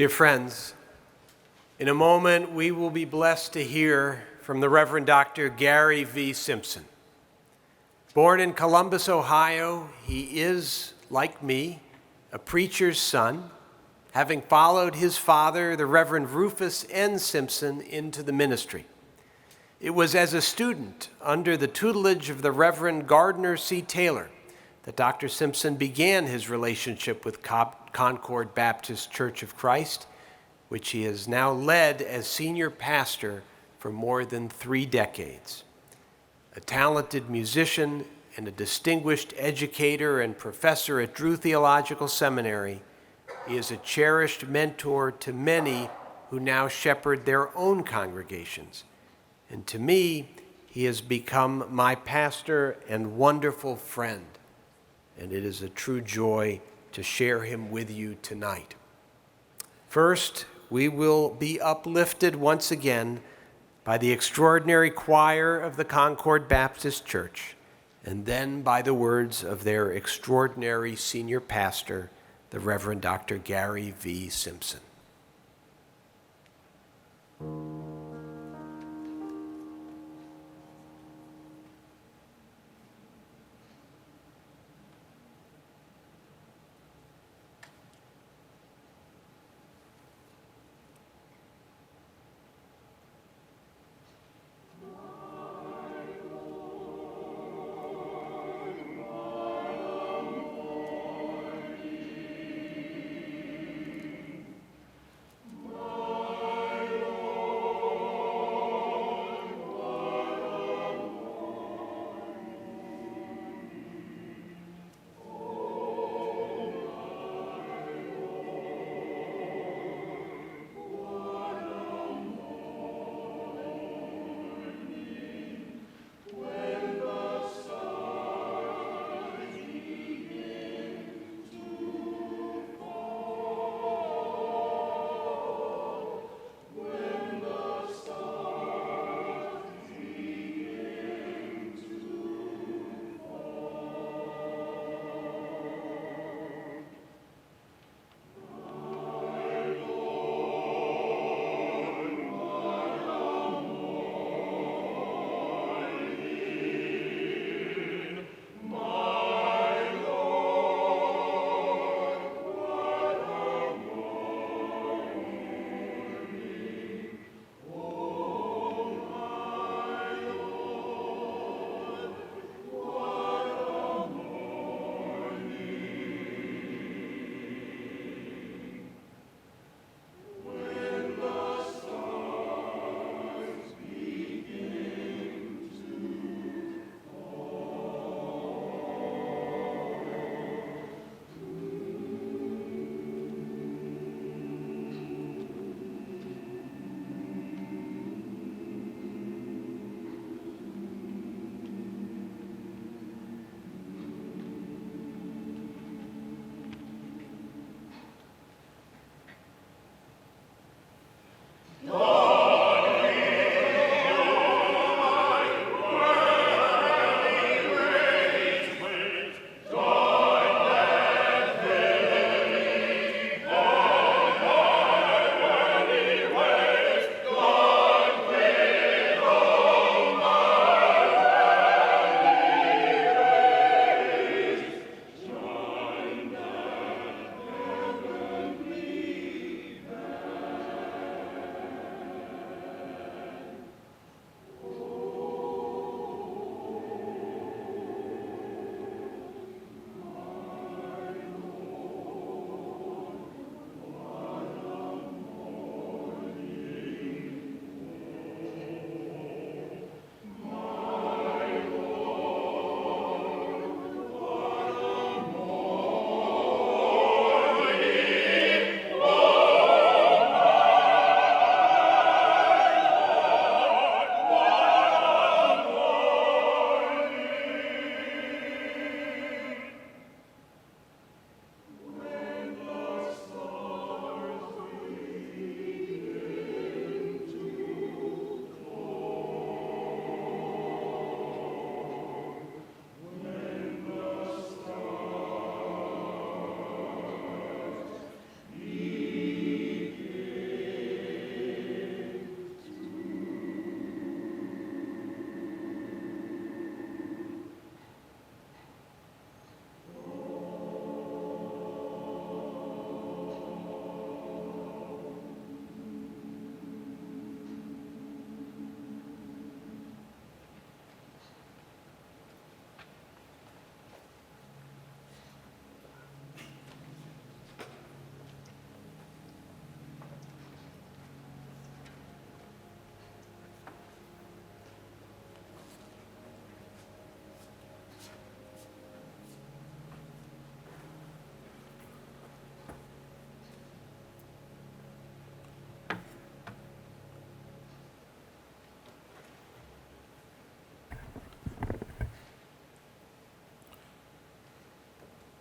Dear friends, in a moment we will be blessed to hear from the Reverend Dr. Gary V. Simpson. Born in Columbus, Ohio, he is, like me, a preacher's son, having followed his father, the Reverend Rufus N. Simpson, into the ministry. It was as a student under the tutelage of the Reverend Gardner C. Taylor that Dr. Simpson began his relationship with Concord Baptist Church of Christ, which he has now led as senior pastor for more than 3 decades. A talented musician and a distinguished educator and professor at Drew Theological Seminary, he is a cherished mentor to many who now shepherd their own congregations. And to me, he has become my pastor and wonderful friend. And it is a true joy to share him with you tonight. First, we will be uplifted once again by the extraordinary choir of the Concord Baptist Church, and then by the words of their extraordinary senior pastor, the Reverend Dr. Gary V. Simpson.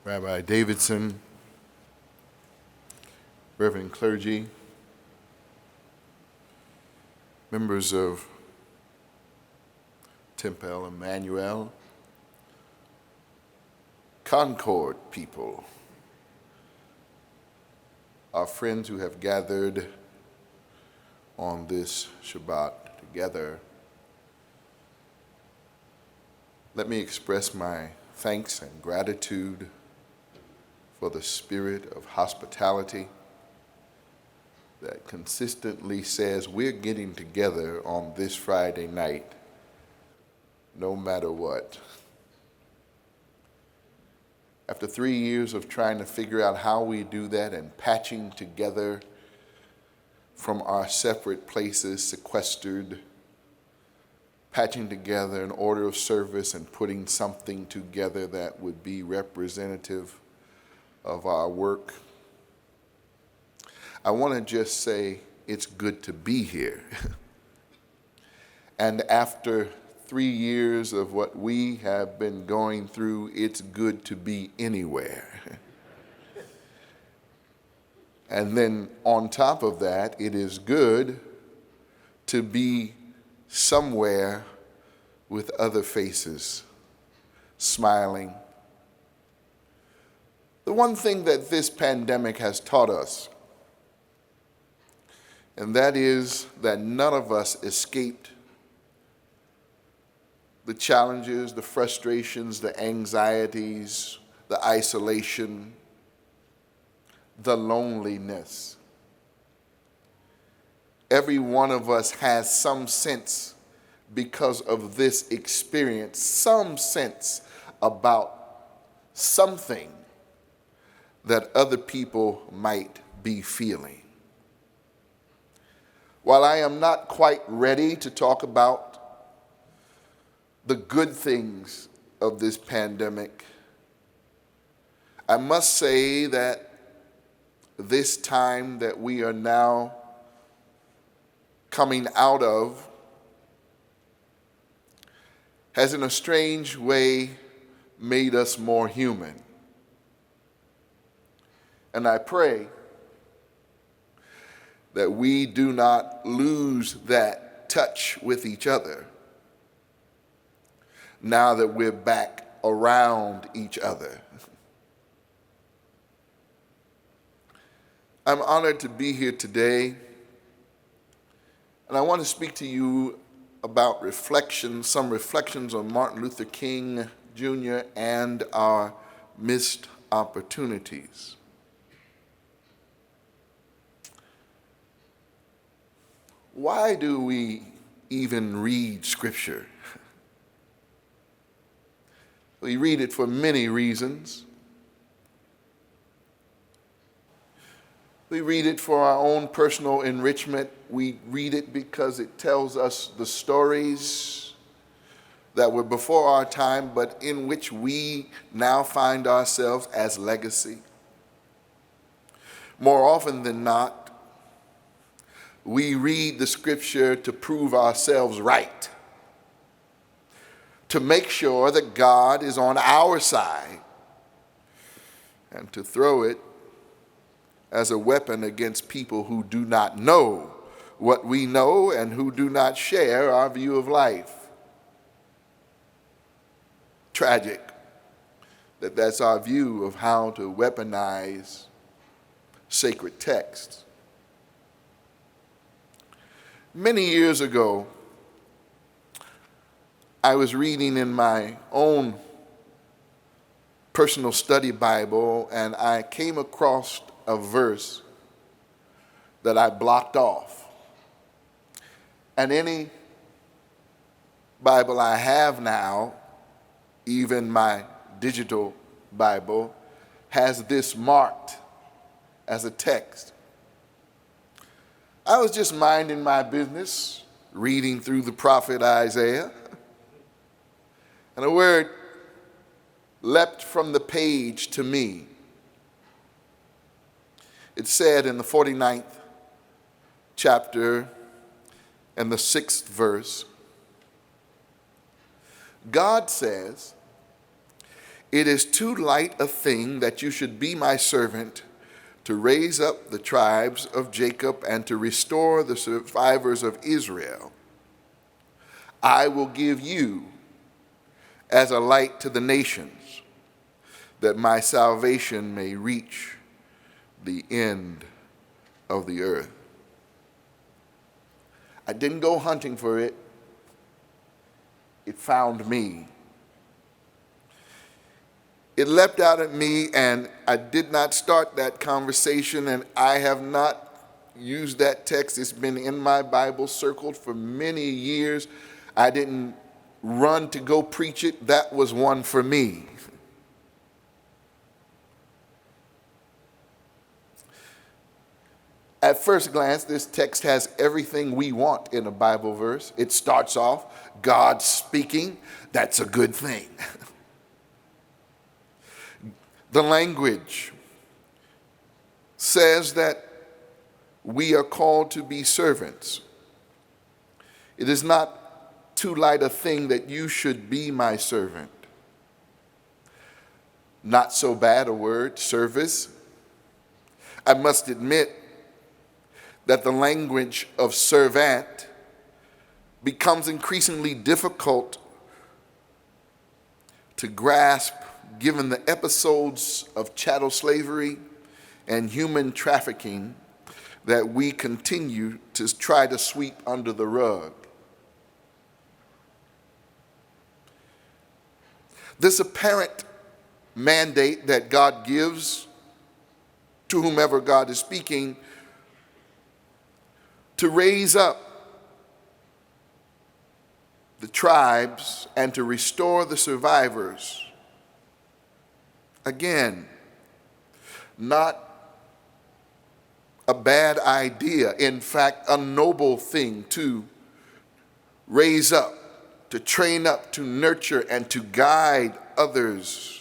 Rabbi Davidson, Reverend clergy, members of Simpson, Emanu-El, Concord people, our friends who have gathered on this Shabbat together. Let me express my thanks and gratitude for the spirit of hospitality that consistently says we're getting together on this Friday night, no matter what. After 3 years of trying to figure out how we do that and patching together from our separate places, sequestered, patching together an order of service and putting something together that would be representative of our work, I want to just say it's good to be here. And after 3 years of what we have been going through, it's good to be anywhere. And then on top of that, it is good to be somewhere with other faces, smiling. The one thing that this pandemic has taught us, and that is that none of us escaped the challenges, the frustrations, the anxieties, the isolation, the loneliness. Every one of us has some sense, because of this experience, some sense about something that other people might be feeling. While I am not quite ready to talk about the good things of this pandemic, I must say that this time that we are now coming out of has in a strange way made us more human. And I pray that we do not lose that touch with each other now that we're back around each other. I'm honored to be here today, and I want to speak to you about some reflections on Martin Luther King Jr. and our missed opportunities. Why do we even read Scripture? We read it for many reasons. We read it for our own personal enrichment. We read it because it tells us the stories that were before our time, but in which we now find ourselves as legacy. More often than not, we read the Scripture to prove ourselves right, to make sure that God is on our side, and to throw it as a weapon against people who do not know what we know and who do not share our view of life. Tragic that that's our view of how to weaponize sacred texts. Many years ago, I was reading in my own personal study Bible, and I came across a verse that I blocked off. And any Bible I have now, even my digital Bible, has this marked as a text. I was just minding my business, reading through the prophet Isaiah, and a word leapt from the page to me. It said in the 49th chapter and the 6th verse, God says, It is too light a thing that you should be my servant to raise up the tribes of Jacob and to restore the survivors of Israel. I will give you as a light to the nations, that my salvation may reach the end of the earth. I didn't go hunting for it. It found me. It leapt out at me, and I did not start that conversation, and I have not used that text. It's been in my Bible circled for many years. I didn't run to go preach it. That was one for me. At first glance, this text has everything we want in a Bible verse. It starts off, God speaking. That's a good thing. The language says that we are called to be servants. It is not too light a thing that you should be my servant. Not so bad a word, service. I must admit that the language of servant becomes increasingly difficult to grasp given the episodes of chattel slavery and human trafficking that we continue to try to sweep under the rug. This apparent mandate that God gives to whomever God is speaking to raise up the tribes and to restore the survivors. Again, not a bad idea. In fact, a noble thing to raise up, to train up, to nurture, and to guide others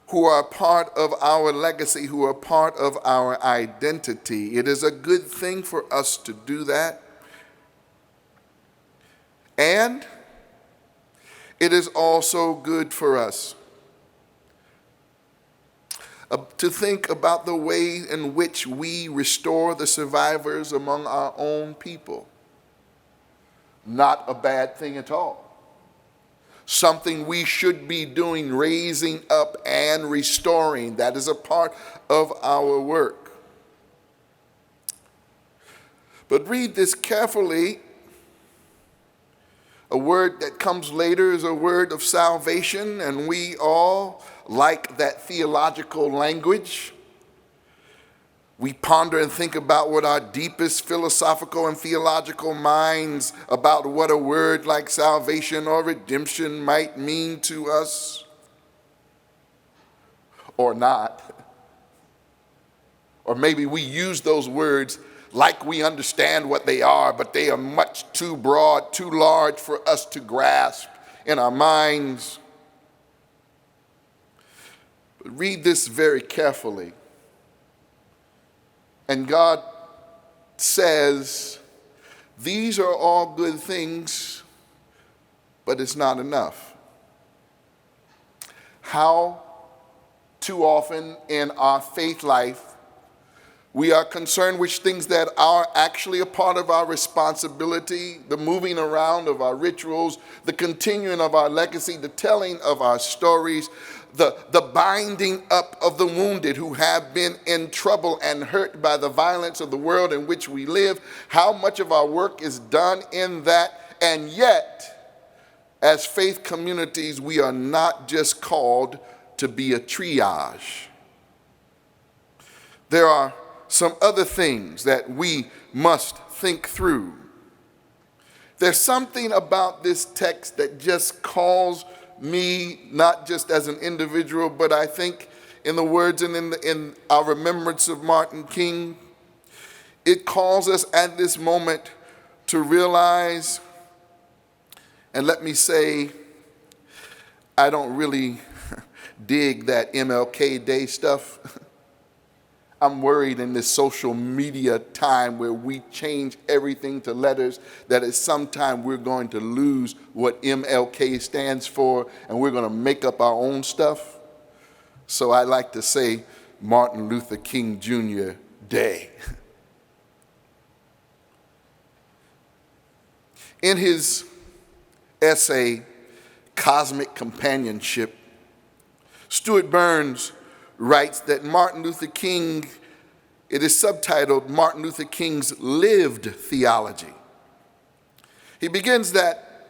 who are part of our legacy, who are part of our identity. It is a good thing for us to do that. And it is also good for us to think about the way in which we restore the survivors among our own people. Not a bad thing at all. Something we should be doing, raising up and restoring. That is a part of our work. But read this carefully. A word that comes later is a word of salvation, and we all like that theological language. We ponder and think about what our deepest philosophical and theological minds about what a word like salvation or redemption might mean to us, or not. Or maybe we use those words like we understand what they are, but they are much too broad, too large for us to grasp in our minds. But read this very carefully. And God says, these are all good things, but it's not enough. How too often in our faith life, we are concerned with things that are actually a part of our responsibility, the moving around of our rituals, the continuing of our legacy, the telling of our stories, the binding up of the wounded who have been in trouble and hurt by the violence of the world in which we live. How much of our work is done in that? And yet, as faith communities, we are not just called to be a triage. There are some other things that we must think through. There's something about this text that just calls me, not just as an individual, but I think in the words and in our remembrance of Martin King, it calls us at this moment to realize, and let me say, I don't really dig that MLK Day stuff. I'm worried in this social media time where we change everything to letters that at some time we're going to lose what MLK stands for and we're going to make up our own stuff. So I like to say Martin Luther King Jr. Day. In his essay, Cosmic Companionship, Stuart Burns writes that Martin Luther King, it is subtitled Martin Luther King's Lived Theology. He begins that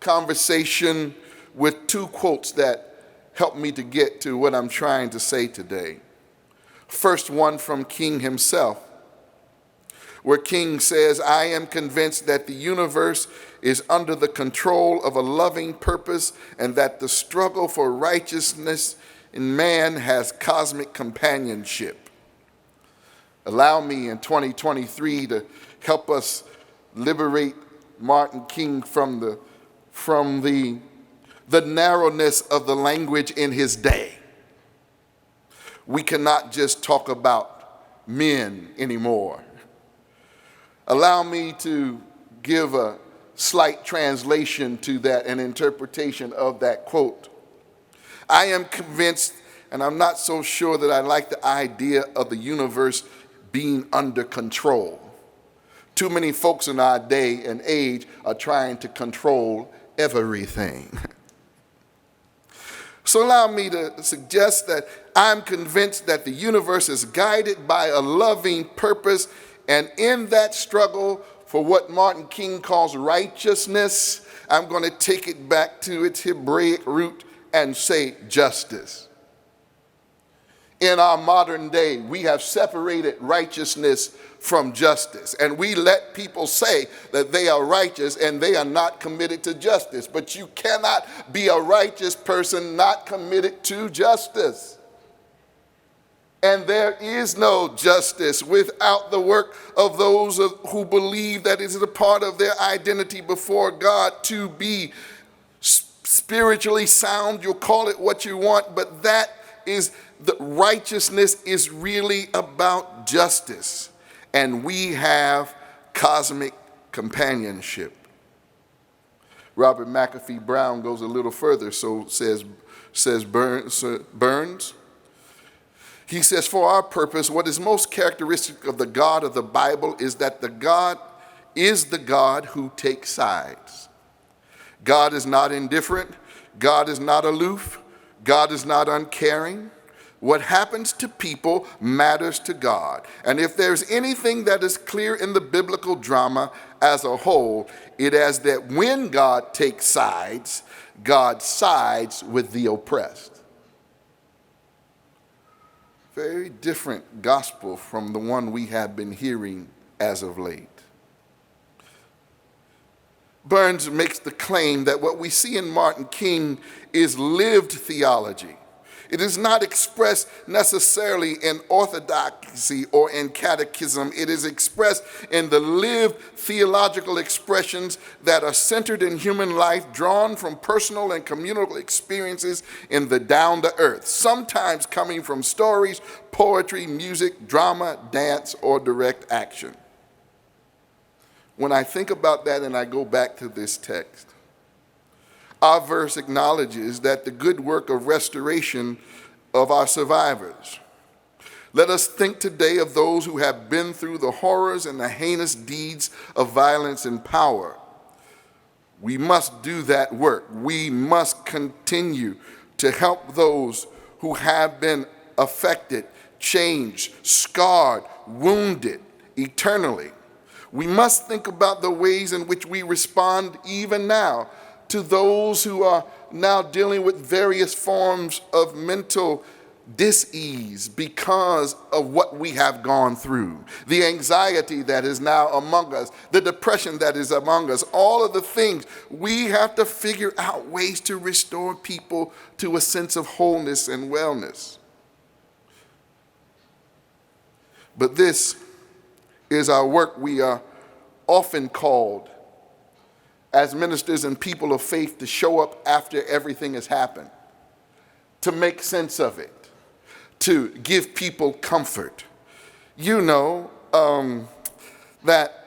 conversation with two quotes that help me to get to what I'm trying to say today. First one from King himself, where King says, "I am convinced that the universe is under the control of a loving purpose and that the struggle for righteousness in man has cosmic companionship." Allow me in 2023 to help us liberate Martin King from the narrowness of the language in his day. We cannot just talk about men anymore. Allow me to give a slight translation to that, an interpretation of that quote. I am convinced, and I'm not so sure that I like the idea of the universe being under control. Too many folks in our day and age are trying to control everything. So allow me to suggest that I'm convinced that the universe is guided by a loving purpose, and in that struggle for what Martin King calls righteousness, I'm going to take it back to its Hebraic root and say justice. In our modern day, we have separated righteousness from justice, and we let people say that they are righteous and they are not committed to justice. But you cannot be a righteous person not committed to justice. And there is no justice without the work of those who believe that it is a part of their identity before God to be spiritually sound. You'll call it what you want, but that is the righteousness is really about justice. And we have cosmic companionship. Robert McAfee Brown goes a little further, so says Burns. He says, for our purpose, what is most characteristic of the God of the Bible is that the God is the God who takes sides. God is not indifferent. God is not aloof. God is not uncaring. What happens to people matters to God. And if there's anything that is clear in the biblical drama as a whole, it is that when God takes sides, God sides with the oppressed. Very different gospel from the one we have been hearing as of late. Burns makes the claim that what we see in Martin King is lived theology. It is not expressed necessarily in orthodoxy or in catechism. It is expressed in the lived theological expressions that are centered in human life, drawn from personal and communal experiences in the down to earth, sometimes coming from stories, poetry, music, drama, dance, or direct action. When I think about that and I go back to this text, our verse acknowledges that the good work of restoration of our survivors. Let us think today of those who have been through the horrors and the heinous deeds of violence and power. We must do that work. We must continue to help those who have been affected, changed, scarred, wounded eternally. We must think about the ways in which we respond even now to those who are now dealing with various forms of mental dis-ease because of what we have gone through. The anxiety that is now among us, the depression that is among us, all of the things, we have to figure out ways to restore people to a sense of wholeness and wellness. But this is our work. We are often called as ministers and people of faith to show up after everything has happened, to make sense of it, to give people comfort, You know that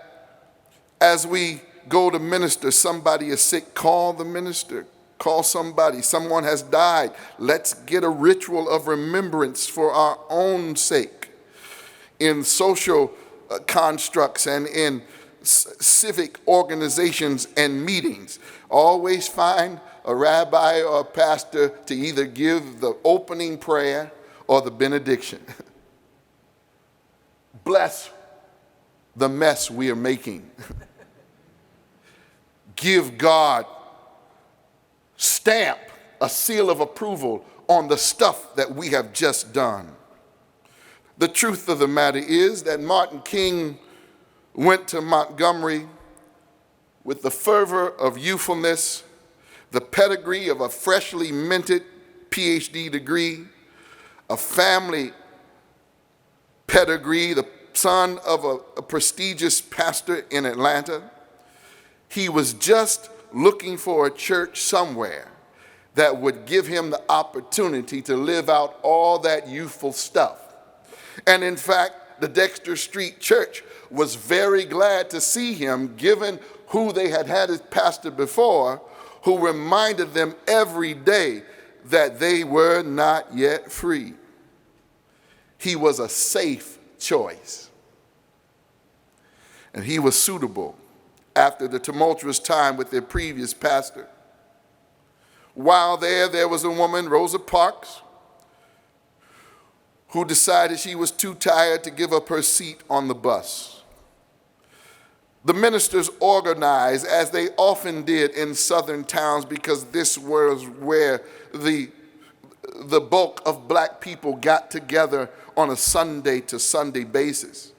as we go to minister, somebody is sick, call the minister, call somebody, someone has died. Let's get a ritual of remembrance for our own sake. In social constructs and in civic organizations and meetings, always find a rabbi or a pastor to either give the opening prayer or the benediction. Bless the mess we are making. Give God, stamp a seal of approval on the stuff that we have just done. The truth of the matter is that Martin King went to Montgomery with the fervor of youthfulness, the pedigree of a freshly minted PhD degree, a family pedigree, the son of a prestigious pastor in Atlanta. He was just looking for a church somewhere that would give him the opportunity to live out all that youthful stuff. And in fact, the Dexter Street Church was very glad to see him, given who they had as pastor before, who reminded them every day that they were not yet free. He was a safe choice. And he was suitable after the tumultuous time with their previous pastor. While there was a woman, Rosa Parks, who decided she was too tired to give up her seat on the bus. The ministers organized, as they often did in southern towns, because this was where the bulk of black people got together on a Sunday to Sunday basis.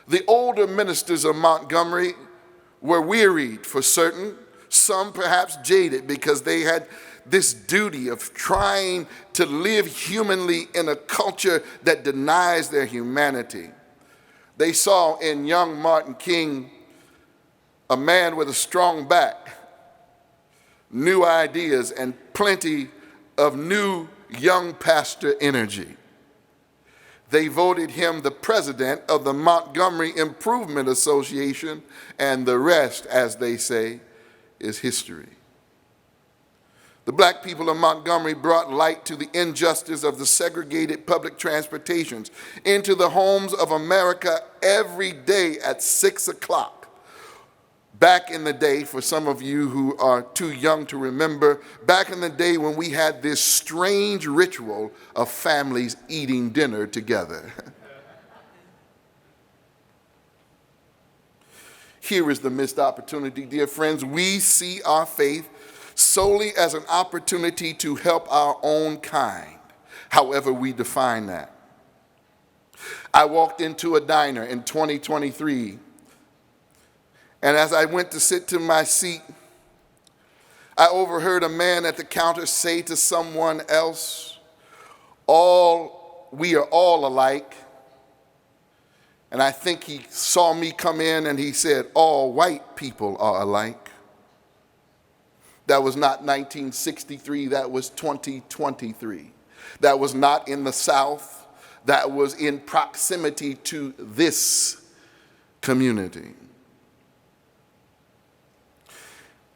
The older ministers of Montgomery were wearied for certain, some perhaps jaded, because they had this duty of trying to live humanly in a culture that denies their humanity. They saw in young Martin King a man with a strong back, new ideas, and plenty of new young pastor energy. They voted him the president of the Montgomery Improvement Association, and the rest, as they say, is history. The black people of Montgomery brought light to the injustice of the segregated public transportations into the homes of America every day at 6 o'clock. Back in the day, for some of you who are too young to remember, back in the day when we had this strange ritual of families eating dinner together. Here is the missed opportunity, dear friends. We see our faith solely as an opportunity to help our own kind, however we define that. I walked into a diner in 2023, and as I went to sit to my seat, I overheard a man at the counter say to someone else, we are all alike. And I think he saw me come in and he said, all white people are alike. That was not 1963, that was 2023. That was not in the South, that was in proximity to this community.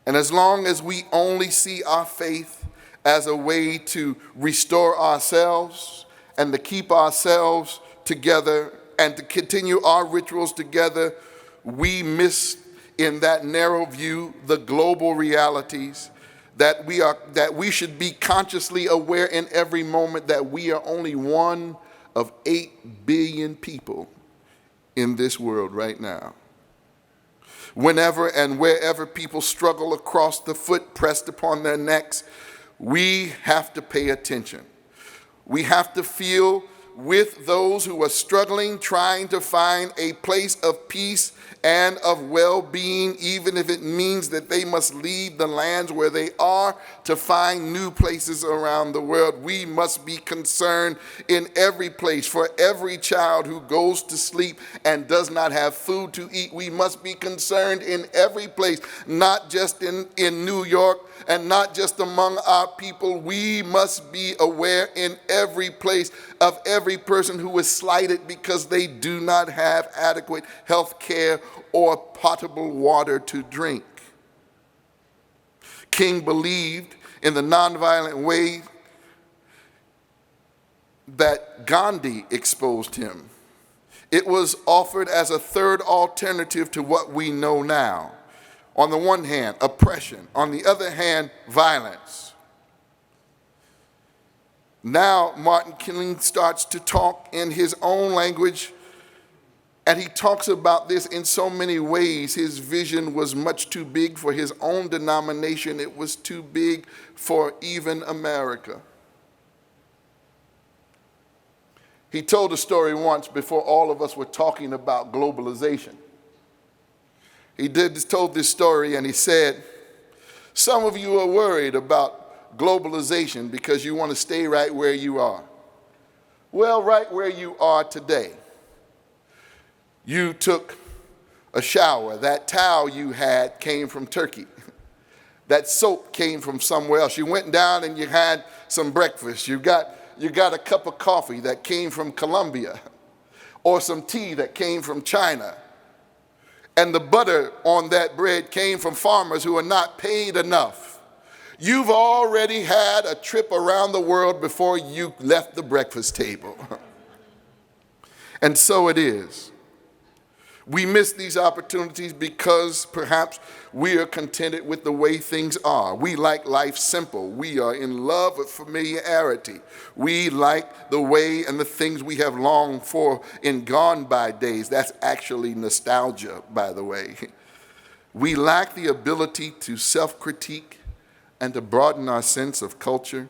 And as long as we only see our faith as a way to restore ourselves and to keep ourselves together and to continue our rituals together, we miss in that narrow view the global realities that we should be consciously aware in every moment that we are only one of 8 billion people in this world right now. Whenever and wherever people struggle across the foot pressed upon their necks, we have to pay attention. We have to feel with those who are struggling, trying to find a place of peace and of well-being, even if it means that they must leave the lands where they are to find new places around the world. We must be concerned in every place. For every child who goes to sleep and does not have food to eat, we must be concerned in every place, not just in New York and not just among our people. We must be aware in every place of every every person who is slighted because they do not have adequate health care or potable water to drink. King believed in the nonviolent way that Gandhi exposed him. It was offered as a third alternative to what we know now. On the one hand, oppression. On the other hand, violence. Now, Martin King starts to talk in his own language, and he talks about this in so many ways. His vision was much too big for his own denomination. It was too big for even America. He told a story once before all of us were talking about globalization. He told this story and he said, some of you are worried about globalization because you want to stay right where you are. Well, right where you are today. You took a shower. That towel you had came from Turkey. That soap came from somewhere else. You went down and you had some breakfast. You got a cup of coffee that came from Colombia, or some tea that came from China. And the butter on that bread came from farmers who are not paid enough. You've already had a trip around the world before you left the breakfast table. And so it is. We miss these opportunities because perhaps we are contented with the way things are. We like life simple. We are in love with familiarity. We like the way and the things we have longed for in gone by days. That's actually nostalgia, by the way. We lack the ability to self-critique and to broaden our sense of culture.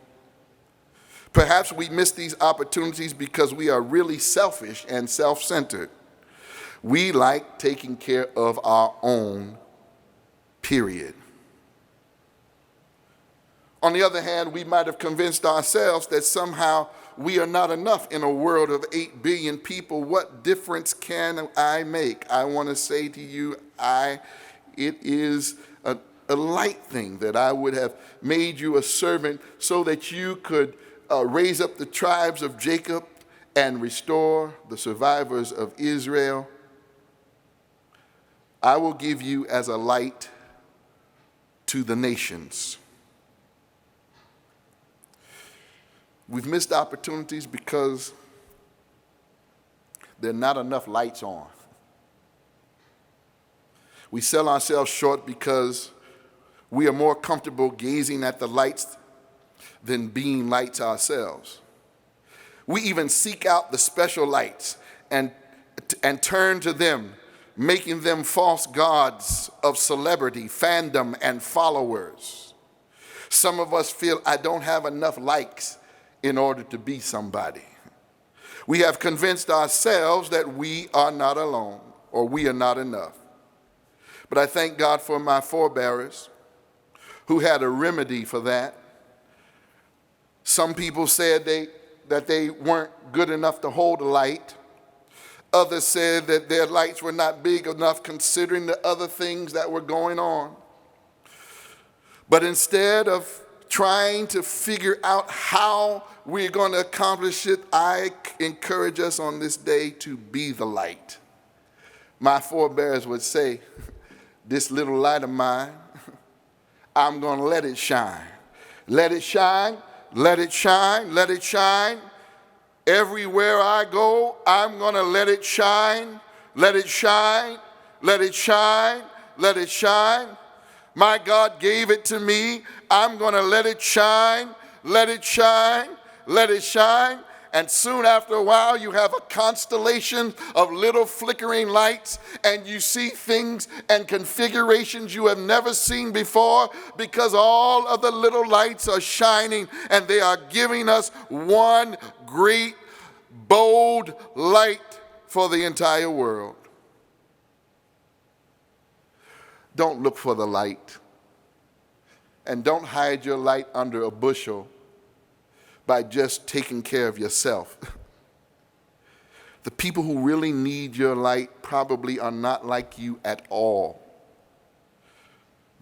Perhaps we miss these opportunities because we are really selfish and self-centered. We like taking care of our own, period. On the other hand, we might have convinced ourselves that somehow we are not enough in a world of 8 billion people. What difference can I make? I want to say to you, it is a light thing that I would have made you a servant so that you could raise up the tribes of Jacob and restore the survivors of Israel. I will give you as a light to the nations. We've missed opportunities because there are not enough lights on. We sell ourselves short because we are more comfortable gazing at the lights than being lights ourselves. We even seek out the special lights and turn to them, making them false gods of celebrity, fandom, and followers. Some of us feel I don't have enough likes in order to be somebody. We have convinced ourselves that we are not alone or we are not enough. But I thank God for my forebears who had a remedy for that. Some people said that they weren't good enough to hold a light. Others said that their lights were not big enough considering the other things that were going on. But instead of trying to figure out how we're going to accomplish it, I encourage us on this day to be the light. My forebears would say, this little light of mine, I'm going to let it shine. Let it shine, let it shine, let it shine. Everywhere I go, I'm going to let it shine, let it shine, let it shine, let it shine. My God gave it to me. I'm going to let it shine, let it shine, let it shine. And soon after a while, you have a constellation of little flickering lights, and you see things and configurations you have never seen before because all of the little lights are shining, and they are giving us one great, bold light for the entire world. Don't look for the light, and don't hide your light under a bushel by just taking care of yourself. The people who really need your light probably are not like you at all.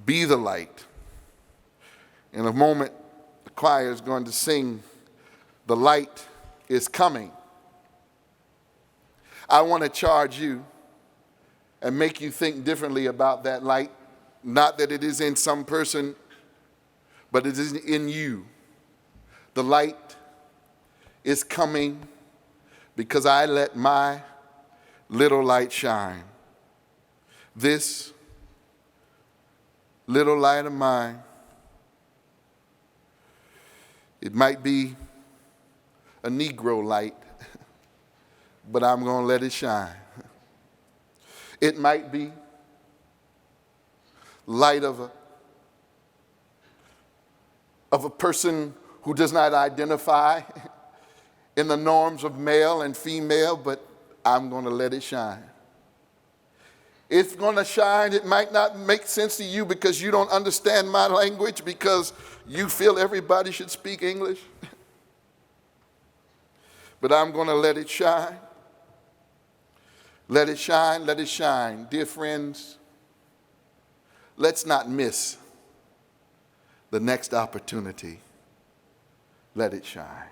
Be the light. In a moment, the choir is going to sing, "The Light is Coming." I want to charge you and make you think differently about that light. Not that it is in some person, but it is in you. The light is coming because I let my little light shine. This little light of mine, it might be a Negro light, but I'm going to let it shine. It might be light of a person who does not identify in the norms of male and female, but I'm going to let it shine. It's going to shine. It might not make sense to you because you don't understand my language, because you feel everybody should speak English. But I'm going to let it shine. Let it shine, let it shine. Dear friends, let's not miss the next opportunity. Let it shine.